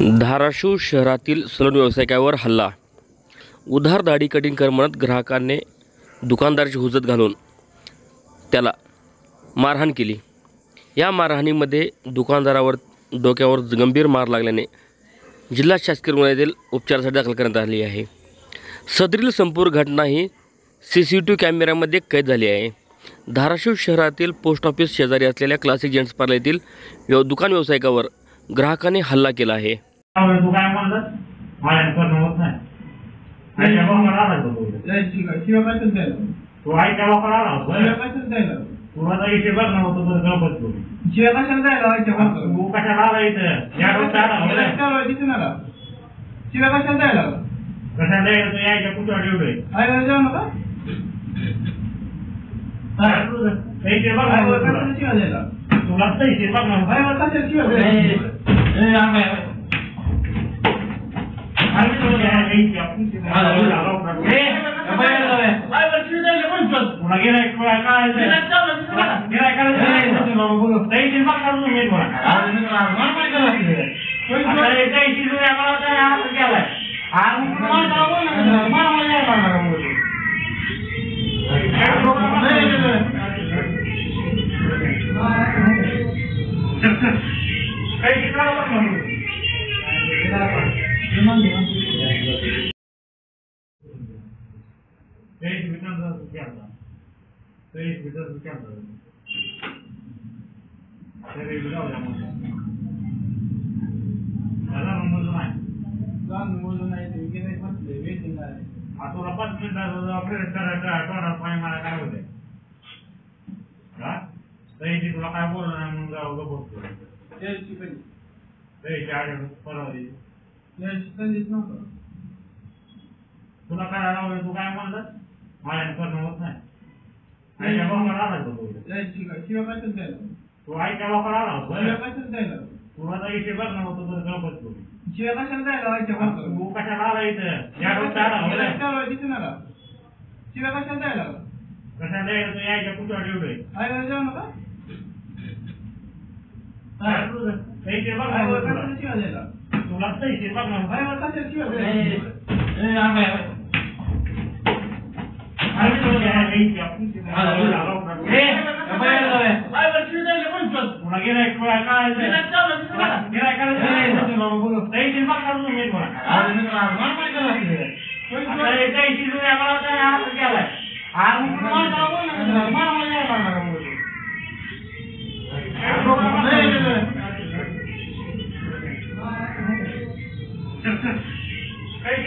धाराशिव शहरातील सलून व्यावसायिकावर हल्ला. उधार दाढी कटिंग कर म्हणत ग्राहकांनी दुकानदाराची हुज्जत घालून त्याला मारहाण केली. या मारहाणीमध्ये दुकानदारावर डोक्यावर गंभीर मार लागल्याने जिल्हा शासकीय रुग्णालयातील उपचारासाठी दाखल करण्यात आली आहे. सदरील संपूर्ण घटना ही CCTV कॅमेऱ्यामध्ये कैद झाली आहे. धाराशिव शहरातील पोस्ट ऑफिस शेजारी असलेल्या क्लासिक जेंट्स पार्लर येथील दुकान व्यावसायिकावर ग्राहकाने हल्ला केला आहे. तुला काय बोलला नाही म्हणून जाऊ बोलतो तुला काय राहू तू काय म्हणलं माझ्या करणं होत नाही. तू आईच्या लोकांना आला तुला तर इथे बघणं होतं तर गपत तू कशाला आला इथं कशाला यायच्या कुठं एवढे तुला पैसे बघणार काही